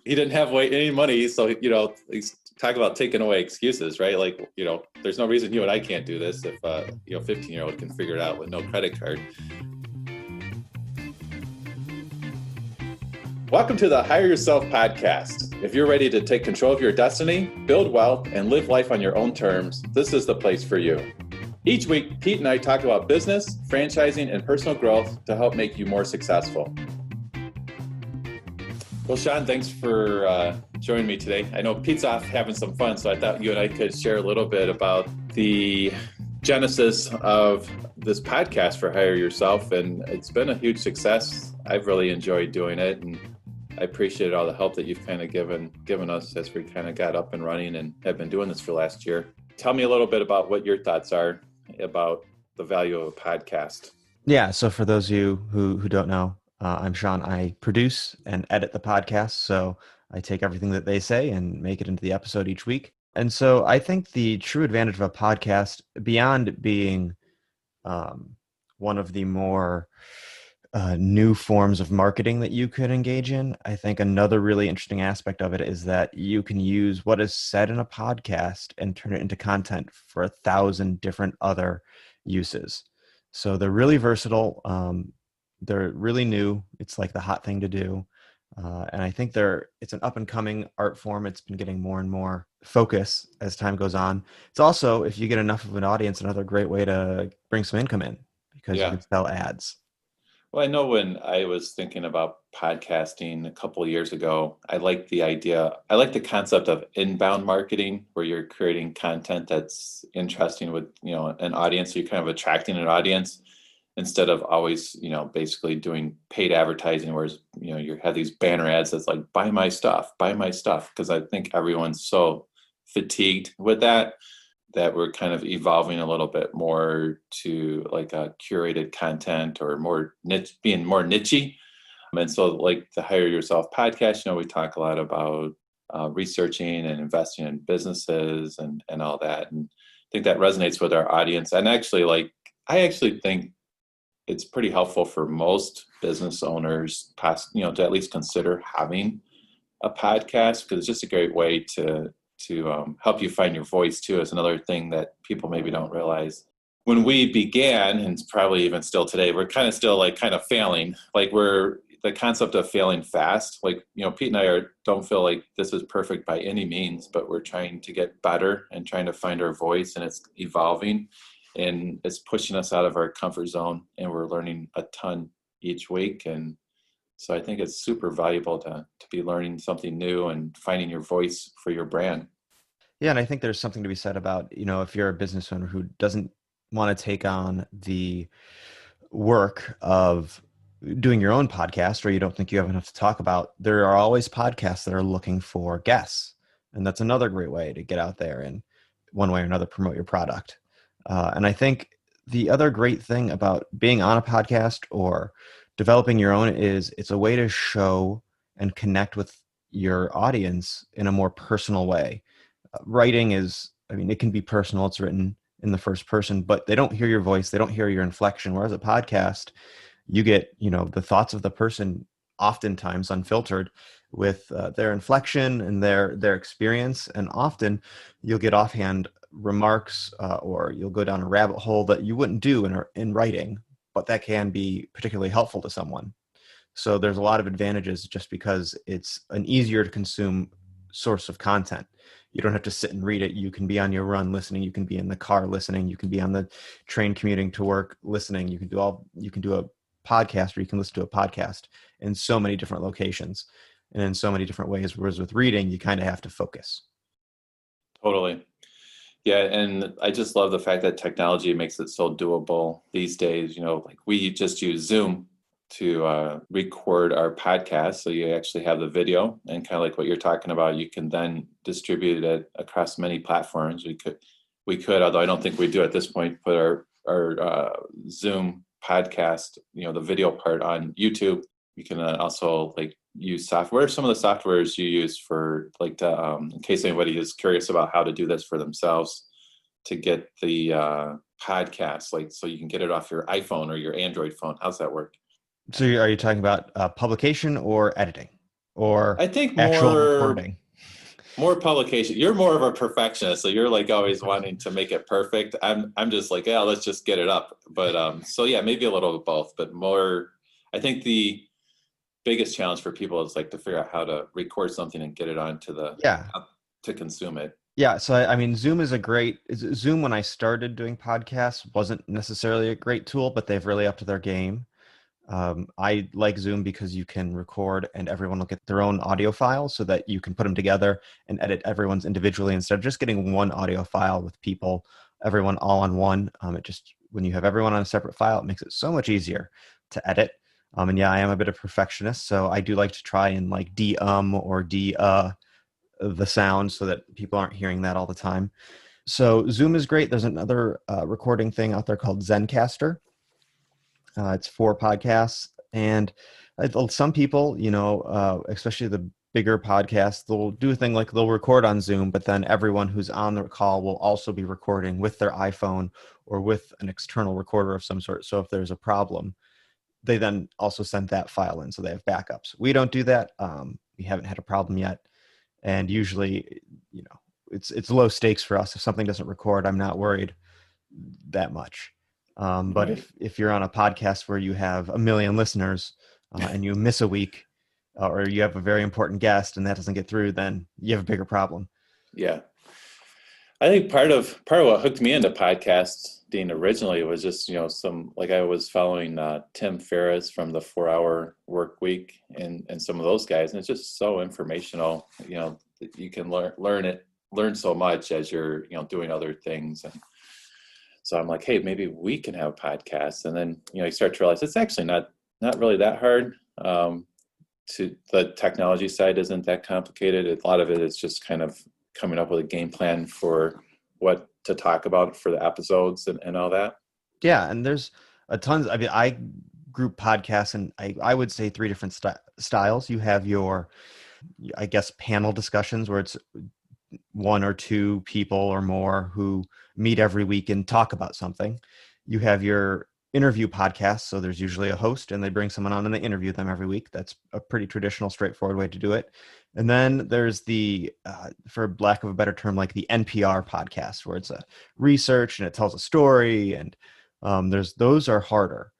he didn't have any money. So, he's talking about taking away excuses, right? Like, there's no reason you and I can't do this if, 15-year-old can figure it out with no credit card. Welcome to the Hire Yourself podcast. If you're ready to take control of your destiny, build wealth, and live life on your own terms, this is the place for you. Each week, Pete and I talk about business, franchising, and personal growth to help make you more successful. Well, Sean, thanks for joining me today. I know Pete's off having some fun, so I thought you and I could share a little bit about the genesis of this podcast for Hire Yourself, and it's been a huge success. I've really enjoyed doing it, and I appreciate all the help that you've kind of given us as we kind of got up and running and have been doing this for last year. Tell me a little bit about what your thoughts are about the value of a podcast. Yeah, so for those of you who don't know, I'm Sean. I produce and edit the podcast, so I take everything that they say and make it into the episode each week. And so I think the true advantage of a podcast, beyond being one of the more new forms of marketing that you could engage in, I think another really interesting aspect of it is that you can use what is said in a podcast and turn it into content for 1,000 different other uses. So they're really versatile. They're really new. It's like the hot thing to do. And I think it's an up and coming art form. It's been getting more and more focus as time goes on. It's also, if you get enough of an audience, another great way to bring some income in because you can sell ads. Well, I know when I was thinking about podcasting a couple of years ago, I like the concept of inbound marketing, where you're creating content that's interesting with, an audience. So you're kind of attracting an audience instead of always, basically doing paid advertising, whereas, you have these banner ads that's like, buy my stuff. Because I think everyone's so fatigued with that we're kind of evolving a little bit more to like a curated content or more niche, being more nichey. And so like the Hire Yourself podcast, we talk a lot about researching and investing in businesses and all that. And I think that resonates with our audience. And I actually think it's pretty helpful for most business owners, to at least consider having a podcast, because it's just a great way to help you find your voice too, is another thing that people maybe don't realize. When we began, and probably even still today, we're kind of still kind of failing. Like the concept of failing fast. Like, Pete and I don't feel like this is perfect by any means, but we're trying to get better and trying to find our voice, and it's evolving and it's pushing us out of our comfort zone, and we're learning a ton each week. And so I think it's super valuable to be learning something new and finding your voice for your brand. Yeah, and I think there's something to be said about, if you're a business owner who doesn't want to take on the work of doing your own podcast, or you don't think you have enough to talk about, there are always podcasts that are looking for guests. And that's another great way to get out there and one way or another promote your product. And I think the other great thing about being on a podcast or developing your own is it's a way to show and connect with your audience in a more personal way. Writing it can be personal. It's written in the first person, but they don't hear your voice. They don't hear your inflection. Whereas a podcast, you get, the thoughts of the person oftentimes unfiltered with their inflection and their experience. And often you'll get offhand remarks or you'll go down a rabbit hole that you wouldn't do in writing, but that can be particularly helpful to someone. So there's a lot of advantages just because it's an easier to consume source of content. You don't have to sit and read it. You can be on your run listening. You can be in the car listening. You can be on the train commuting to work listening. You can do a podcast, or you can listen to a podcast in so many different locations and in so many different ways. Whereas with reading, you kind of have to focus. Totally. Yeah. And I just love the fact that technology makes it so doable these days. Like we just use Zoom to record our podcast. So you actually have the video, and kind of like what you're talking about, you can then distribute it across many platforms. We could, although I don't think we do at this point, put our Zoom podcast, the video part on YouTube. You can also use software. What are some of the softwares you use for in case anybody is curious about how to do this for themselves, to get the podcast, so you can get it off your iPhone or your Android phone? How's that work? So are you talking about publication or editing? or I think actual more recording? more publication. You're more of a perfectionist, so you're like always wanting to make it perfect. I'm just like, yeah, let's just get it up. But so yeah, maybe a little of both, but more. I think the biggest challenge for people is like to figure out how to record something and get it onto the Yeah. to consume it. Yeah, so I mean, Zoom is a great Zoom when I started doing podcasts wasn't necessarily a great tool, but they've really upped their game. I like Zoom because you can record and everyone will get their own audio file so that you can put them together and edit everyone's individually instead of just getting one audio file with people, everyone all on one. It just, when you have everyone on a separate file, it makes it so much easier to edit. And yeah, I am a bit of perfectionist, so I do like to try and like or the sound so that people aren't hearing that all the time. So Zoom is great. There's another recording thing out there called Zencaster. It's for podcasts, and some people, especially the bigger podcasts, they'll do a thing like they'll record on Zoom, but then everyone who's on the call will also be recording with their iPhone or with an external recorder of some sort. So if there's a problem, they then also send that file in, so they have backups. We don't do that. We haven't had a problem yet, and usually, it's low stakes for us. If something doesn't record, I'm not worried that much. But Right. if you're on a podcast where you have a million listeners and you miss a week, or you have a very important guest and that doesn't get through, then you have a bigger problem. Yeah. I think part of what hooked me into podcasting originally was just, some like I was following Tim Ferriss from the 4 Hour Work Week and some of those guys, and it's just so informational. That you can learn so much as you're doing other things. And so I'm like, hey, maybe we can have podcasts. And then you start to realize it's actually not really that hard. To the technology side isn't that complicated. A lot of it is just kind of coming up with a game plan for what to talk about for the episodes and all that. Yeah, and there's a tons. I mean, I group podcasts, and I would say three different styles. You have your, I guess, panel discussions where it's one or two people or more who meet every week and talk about something. You have your interview podcast, so there's usually a host and they bring someone on and they interview them every week. That's a pretty traditional, straightforward way to do it. And then there's the, for lack of a better term, like the NPR podcast, where it's a research and it tells a story, and those are harder.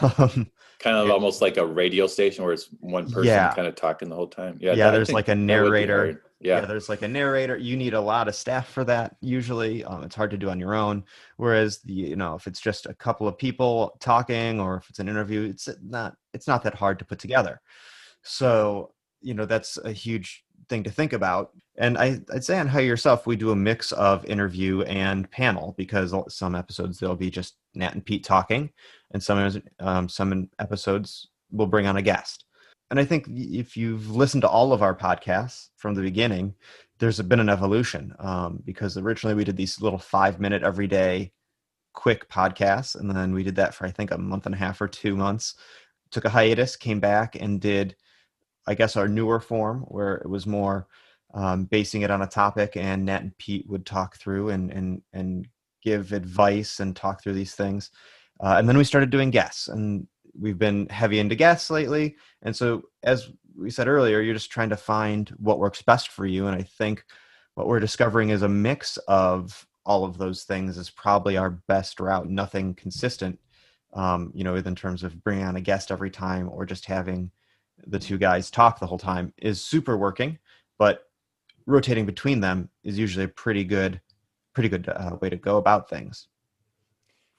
um, Kind of almost like a radio station where it's one person yeah, kind of talking the whole time. Yeah, yeah, I there's think like a that would be narrator. hard. Yeah, Yeah. there's like a narrator. You need a lot of staff for that usually. It's hard to do on your own. Whereas if it's just a couple of people talking, or if it's an interview, it's not that hard to put together. So, that's a huge thing to think about. And I'd say on How Yourself, we do a mix of interview and panel, because some episodes there'll be just Nat and Pete talking, and some episodes we'll bring on a guest. And I think if you've listened to all of our podcasts from the beginning, there's been an evolution, because originally we did these little 5 minute every day quick podcasts. And then we did that for, I think, a month and a half or 2 months, took a hiatus, came back and did, I guess, our newer form, where it was more basing it on a topic, and Nat and Pete would talk through and give advice and talk through these things. And then we started doing guests, and we've been heavy into guests lately. And so, as we said earlier, you're just trying to find what works best for you. And I think what we're discovering is a mix of all of those things is probably our best route. Nothing consistent, either in terms of bringing on a guest every time or just having the two guys talk the whole time is super working, but rotating between them is usually a pretty good way to go about things.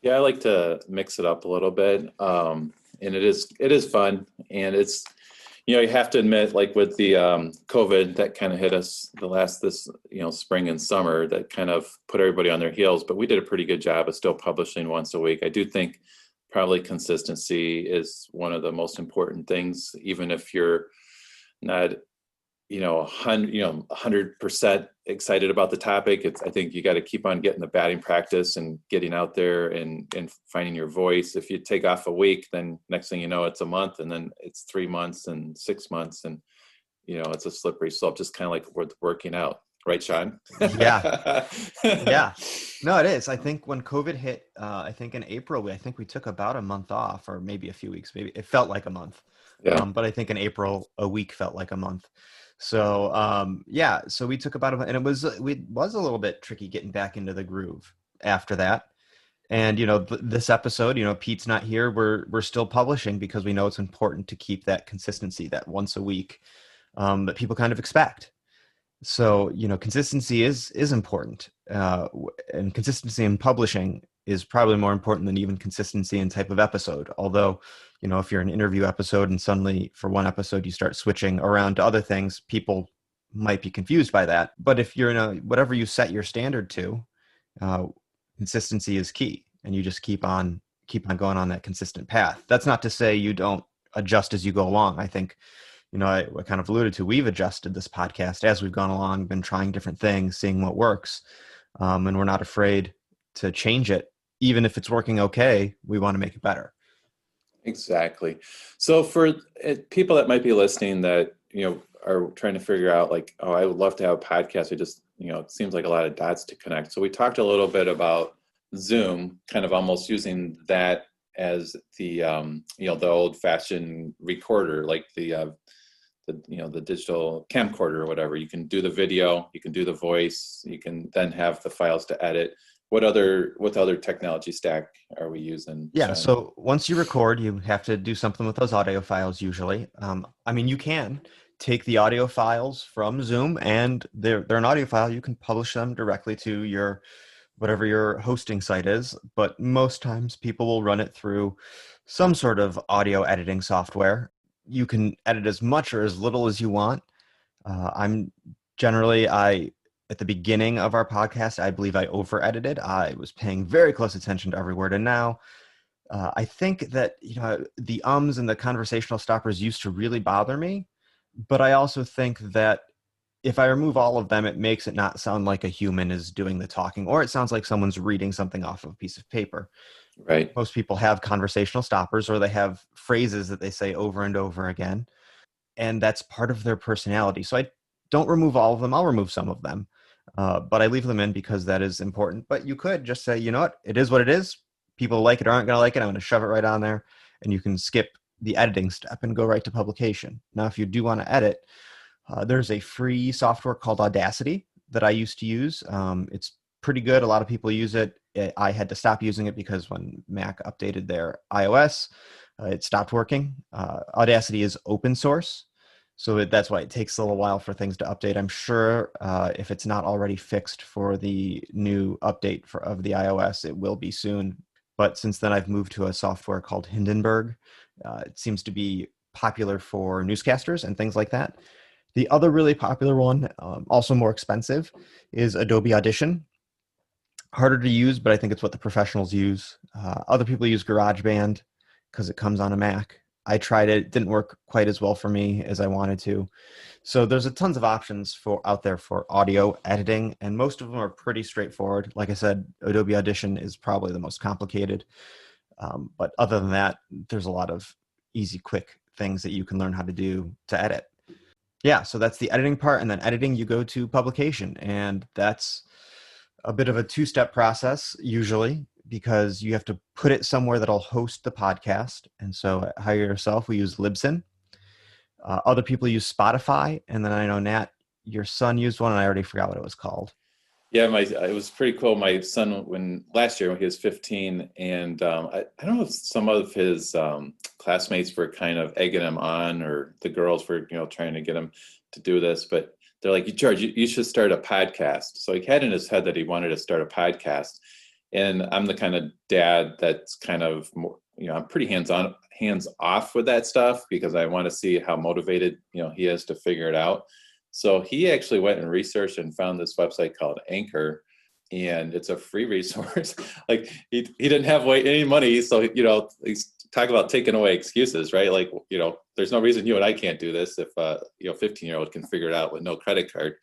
Yeah, I like to mix it up a little bit. And it is fun. And it's, you have to admit, like with the COVID that kind of hit us this spring and summer, that kind of put everybody on their heels, but we did a pretty good job of still publishing once a week. I do think probably consistency is one of the most important things, even if you're not 100% excited about the topic. I think you got to keep on getting the batting practice and getting out there and finding your voice. If you take off a week, then next thing you know, it's a month, and then it's 3 months and 6 months, and it's a slippery slope, just kind of like with working out, right, Sean? Yeah, yeah. No, it is. I think when COVID hit, I think in April, I think we took about a month off, or maybe a few weeks. Maybe it felt like a month. Yeah. But I think in April, a week felt like a month. So yeah, so we took about and it was a little bit tricky getting back into the groove after that. And this episode, Pete's not here. We're still publishing because we know it's important to keep that consistency, that once a week that people kind of expect. So consistency is important, and consistency in publishing is probably more important than even consistency in type of episode. Although, if you're an interview episode and suddenly for one episode you start switching around to other things, people might be confused by that. But if you're in whatever you set your standard to, uh, consistency is key, and you just keep on going on that consistent path. That's not to say you don't adjust as you go along. I think I kind of alluded to, we've adjusted this podcast as we've gone along, been trying different things, seeing what works, and we're not afraid to change it. Even if it's working okay, we want to make it better. Exactly. So for people that might be listening that, are trying to figure out like, oh, I would love to have a podcast. It just, it seems like a lot of dots to connect. So we talked a little bit about Zoom, kind of almost using that as the, the old fashioned recorder, like the digital camcorder or whatever. You can do the video, you can do the voice, you can then have the files to edit. What other technology stack are we using, Yeah. Sean? So once you record, you have to do something with those audio files usually. I mean, you can take the audio files from Zoom and they're an audio file. You can publish them directly to your whatever your hosting site is, but most times people will run it through some sort of audio editing software. You can edit as much or as little as you want. I'm generally I at the beginning of our podcast, I believe I over edited. I was paying very close attention to every word, and now I think that the ums and the conversational stoppers used to really bother me, but I also think that if I remove all of them, it makes it not sound like a human is doing the talking, or it sounds like someone's reading something off of a piece of paper. Right. Most people have conversational stoppers, or they have phrases that they say over and over again, and that's part of their personality. So I don't remove all of them. I'll remove some of them, but I leave them in because that is important. But you could just say, you know what it is. People like it or aren't going to like it. I'm going to shove it right on there, and you can skip the editing step and go right to publication. Now, if you do want to edit, there's a free software called Audacity that I used to use. It's pretty good. A lot of people use it. I had to stop using it because when Mac updated their iOS, it stopped working. Audacity is open source, so that's why it takes a little while for things to update. I'm sure if it's not already fixed for the new update of the iOS, it will be soon. But since then, I've moved to a software called Hindenburg. It seems to be popular for newscasters and things like that. The other really popular one, also more expensive, is Adobe Audition. Harder to use, but I think it's what the professionals use. Other people use GarageBand because it comes on a Mac. I tried it; it didn't work quite as well for me as I wanted to. So there's a tons of options for out there for audio editing, and most of them are pretty straightforward. Like I said, Adobe Audition is probably the most complicated, but other than that, there's a lot of easy, quick things that you can learn how to do to edit. Yeah, so that's the editing part, and then editing, you go to publication, and that's a bit of a two-step process usually because you have to put it somewhere that'll host the podcast. And so at Hire Yourself, we use Libsyn. Other people use Spotify, and then I know Nat, your son used one, and I already forgot what it was called. Yeah, it was pretty cool. My son, when last year when he was 15, and I don't know if some of his classmates were kind of egging him on, or the girls were, trying to get him to do this, but they're like, George, you should start a podcast. So he had in his head that he wanted to start a podcast, and I'm the kind of dad that's kind of more, I'm pretty hands off with that stuff because I want to see how motivated, he is to figure it out. So he actually went and researched and found this website called Anchor, and it's a free resource. Like he didn't have any money, so he's talking about taking away excuses, right? Like there's no reason you and I can't do this if 15-year-old can figure it out with no credit card.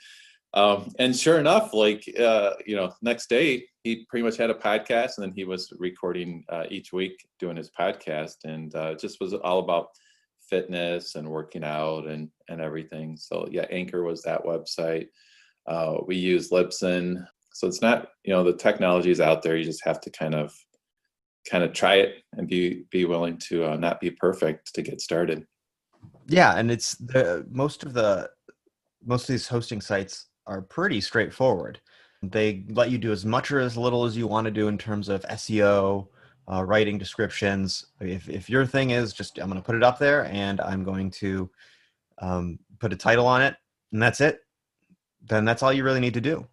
And sure enough, like next day he pretty much had a podcast, and then he was recording each week doing his podcast, and it just was all about fitness and working out and everything. So yeah, Anchor was that website. We use Libsyn. So it's not, the technology is out there. You just have to kind of try it and be willing to not be perfect to get started. Yeah, and it's most of these hosting sites are pretty straightforward. They let you do as much or as little as you want to do in terms of SEO, writing descriptions. If your thing is just, I'm going to put it up there and I'm going to put a title on it, and that's it, then that's all you really need to do.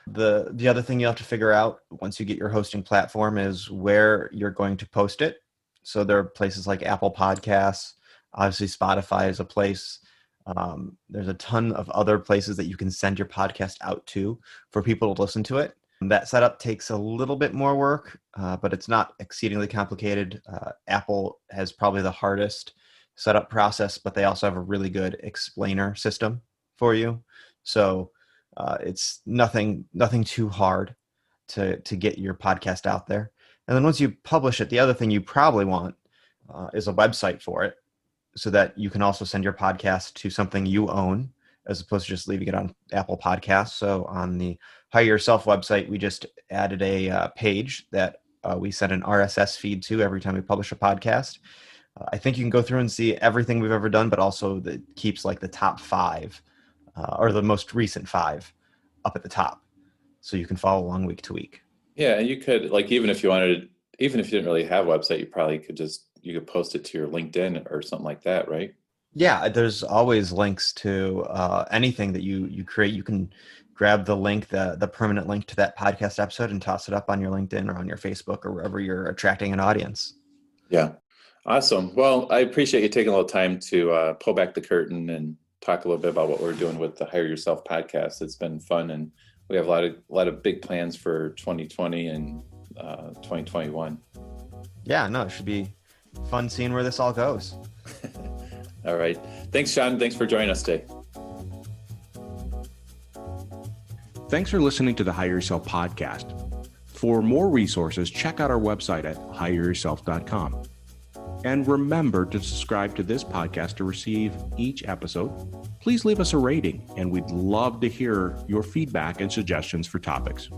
The other thing you have to figure out once you get your hosting platform is where you're going to post it. So there are places like Apple Podcasts, obviously Spotify is a place. There's a ton of other places that you can send your podcast out to for people to listen to it. That setup takes a little bit more work, but it's not exceedingly complicated. Apple has probably the hardest setup process, but they also have a really good explainer system for you. So it's nothing too hard to get your podcast out there. And then once you publish it, the other thing you probably want is a website for it, so that you can also send your podcast to something you own, as opposed to just leaving it on Apple Podcasts. So on the Hire Yourself website, we just added a page that we send an RSS feed to every time we publish a podcast. I think you can go through and see everything we've ever done, but also that keeps like the top 5 or the most recent 5 up at the top, so you can follow along week to week. Yeah, and you could, like, even if you wanted, even if you didn't really have a website, you could post it to your LinkedIn or something like that, right? Yeah, there's always links to anything that you create. You can grab the link, the permanent link to that podcast episode, and toss it up on your LinkedIn or on your Facebook or wherever you're attracting an audience. Yeah. Awesome. Well, I appreciate you taking a little time to pull back the curtain and talk a little bit about what we're doing with the Hire Yourself podcast. It's been fun, and we have a lot of big plans for 2020 and 2021. Yeah, no, it should be fun seeing where this all goes. All right. Thanks, Sean. Thanks for joining us today. Thanks for listening to the Hire Yourself podcast. For more resources, check out our website at hireyourself.com. And remember to subscribe to this podcast to receive each episode. Please leave us a rating, and we'd love to hear your feedback and suggestions for topics.